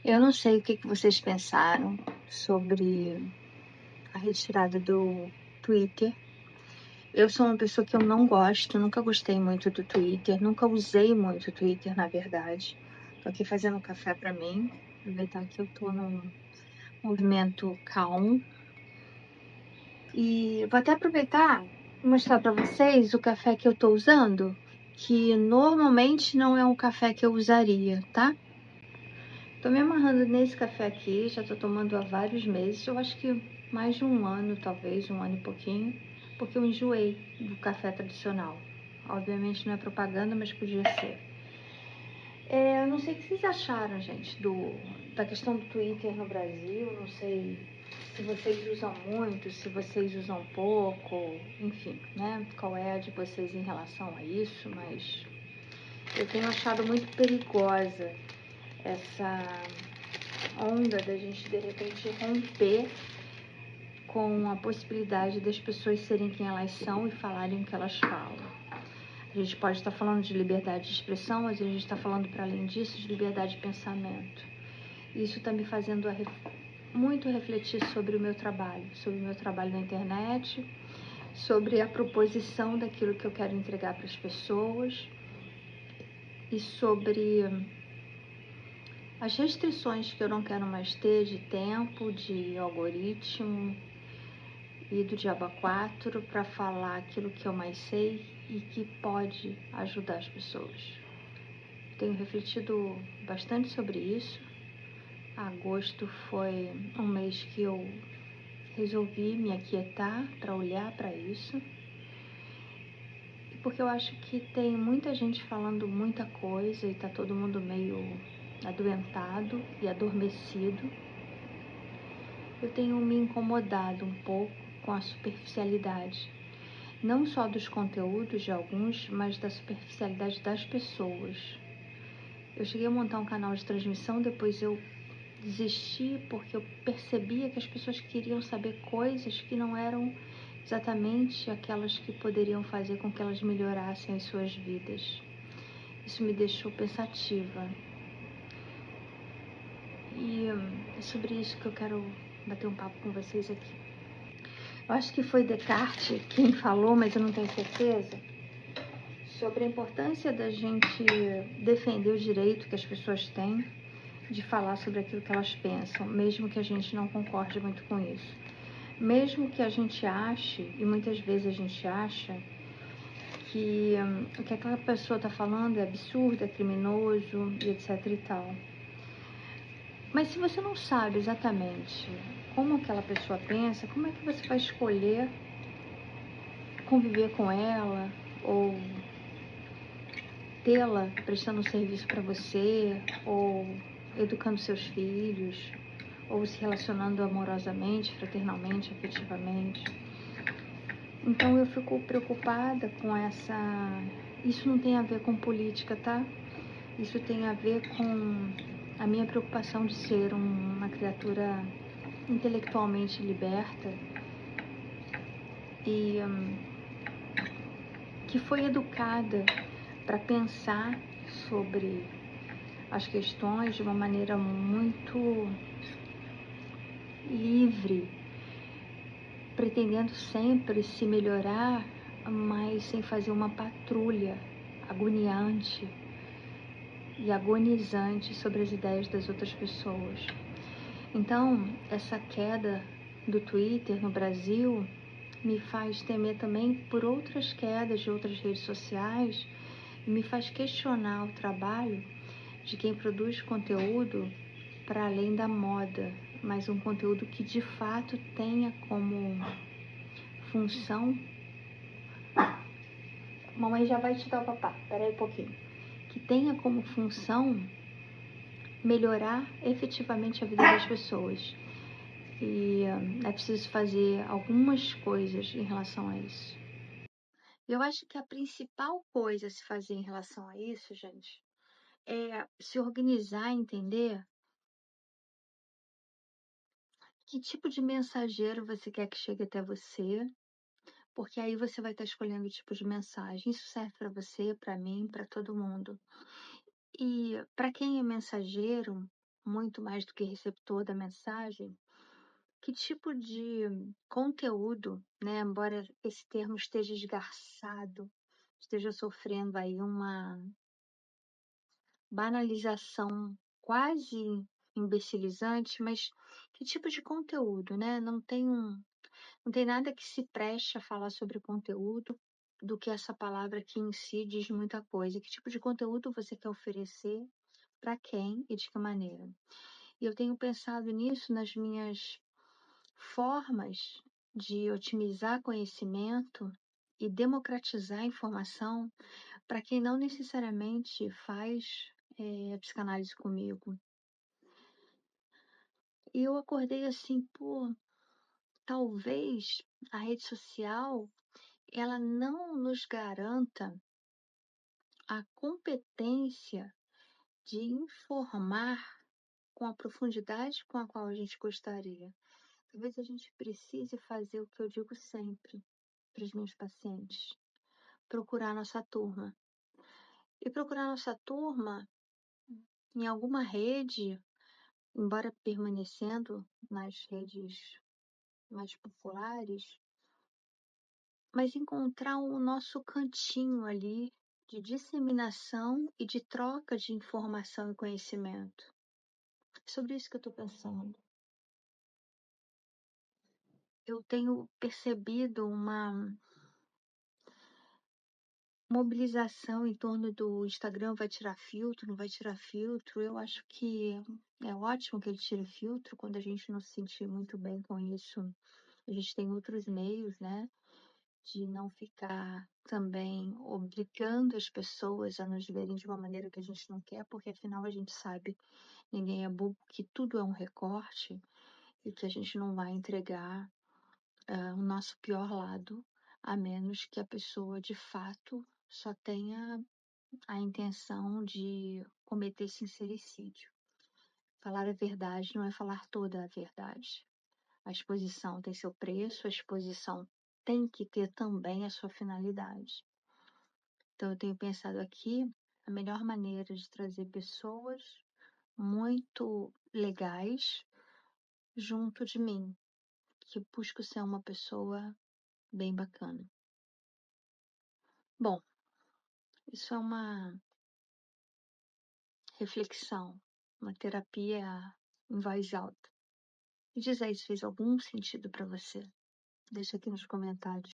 Eu não sei o que vocês pensaram sobre a retirada do Twitter. Eu sou uma pessoa que eu não gosto, nunca gostei muito do Twitter, nunca usei muito o Twitter, na verdade. Tô aqui fazendo um café para mim, aproveitar que eu tô num movimento calmo. E vou até aproveitar e mostrar para vocês o café que eu tô usando, que normalmente não é um café que eu usaria, tá? Tô me amarrando nesse café aqui, já tô tomando há vários meses, eu acho que mais de um ano, talvez, um ano e pouquinho, porque eu enjoei do café tradicional. Obviamente não é propaganda, mas podia ser. Eu não sei o que vocês acharam, gente, da questão do Twitter no Brasil, não sei se vocês usam muito, se vocês usam pouco, enfim, né? Qual é a de vocês em relação a isso, mas eu tenho achado muito perigosa essa onda da gente de repente romper com a possibilidade das pessoas serem quem elas são e falarem o que elas falam. A gente pode estar falando de liberdade de expressão, mas a gente está falando, para além disso, de liberdade de pensamento. Isso está me fazendo muito refletir sobre o meu trabalho na internet, sobre a proposição daquilo que eu quero entregar para as pessoas e sobre as restrições que eu não quero mais ter de tempo, de algoritmo e do Diabo 4 para falar aquilo que eu mais sei e que pode ajudar as pessoas. Tenho refletido bastante sobre isso. Agosto foi um mês que eu resolvi me aquietar para olhar para isso. Porque eu acho que tem muita gente falando muita coisa e tá todo mundo meio adoentado e adormecido. Eu tenho me incomodado um pouco com a superficialidade, não só dos conteúdos de alguns, mas da superficialidade das pessoas. Eu cheguei a montar um canal de transmissão, depois eu desisti porque eu percebia que as pessoas queriam saber coisas que não eram exatamente aquelas que poderiam fazer com que elas melhorassem as suas vidas. Isso me deixou pensativa. E é sobre isso que eu quero bater um papo com vocês aqui. Eu acho que foi Descartes quem falou, mas eu não tenho certeza, sobre a importância da gente defender o direito que as pessoas têm de falar sobre aquilo que elas pensam, mesmo que a gente não concorde muito com isso. Mesmo que a gente ache, e muitas vezes a gente acha, que o que aquela pessoa está falando é absurdo, é criminoso, e etc e tal. Mas se você não sabe exatamente como aquela pessoa pensa, como é que você vai escolher conviver com ela ou tê-la prestando um serviço para você, ou educando seus filhos, ou se relacionando amorosamente, fraternalmente, afetivamente? Então eu fico preocupada com essa... Isso não tem a ver com política, tá? Isso tem a ver com a minha preocupação de ser uma criatura intelectualmente liberta e que foi educada para pensar sobre as questões de uma maneira muito livre, pretendendo sempre se melhorar, mas sem fazer uma patrulha agoniante e agonizante sobre as ideias das outras pessoas. Então, essa queda do Twitter no Brasil me faz temer também por outras quedas de outras redes sociais e me faz questionar o trabalho de quem produz conteúdo para além da moda, mas um conteúdo que de fato tenha como função... Mamãe já vai te dar o papá, peraí um pouquinho. Que tenha como função melhorar efetivamente a vida das pessoas. E é preciso fazer algumas coisas em relação a isso. Eu acho que a principal coisa a se fazer em relação a isso, gente, é se organizar e entender que tipo de mensageiro você quer que chegue até você, porque aí você vai estar escolhendo o tipo de mensagem. Isso serve para você, para mim, para todo mundo. E para quem é mensageiro, muito mais do que receptor da mensagem, que tipo de conteúdo, né, embora esse termo esteja esgarçado, esteja sofrendo aí uma banalização quase imbecilizante, mas que tipo de conteúdo, né? Não tem nada que se preste a falar sobre conteúdo do que essa palavra aqui em si diz muita coisa. Que tipo de conteúdo você quer oferecer, para quem e de que maneira? E eu tenho pensado nisso nas minhas formas de otimizar conhecimento e democratizar a informação para quem não necessariamente faz psicanálise comigo. E eu acordei assim, pô, talvez a rede social ela não nos garanta a competência de informar com a profundidade com a qual a gente gostaria. Talvez a gente precise fazer o que eu digo sempre para os meus pacientes: procurar nossa turma. E procurar nossa turma em alguma rede, embora permanecendo nas redes mais populares, mas encontrar o nosso cantinho ali de disseminação e de troca de informação e conhecimento. É sobre isso que eu estou pensando. Eu tenho percebido uma mobilização em torno do Instagram vai tirar filtro, não vai tirar filtro. Eu acho que é ótimo que ele tire filtro quando a gente não se sentir muito bem com isso. A gente tem outros meios, né, de não ficar também obrigando as pessoas a nos verem de uma maneira que a gente não quer, porque afinal a gente sabe, ninguém é bobo, que tudo é um recorte e que a gente não vai entregar o nosso pior lado, a menos que a pessoa de fato só tenha a intenção de cometer sincericídio. Falar a verdade não é falar toda a verdade. A exposição tem seu preço, a exposição tem que ter também a sua finalidade. Então, eu tenho pensado aqui a melhor maneira de trazer pessoas muito legais junto de mim, que busco ser uma pessoa bem bacana. Bom, isso é uma reflexão, uma terapia em voz alta. Me diz aí se fez algum sentido para você. Deixa aqui nos comentários.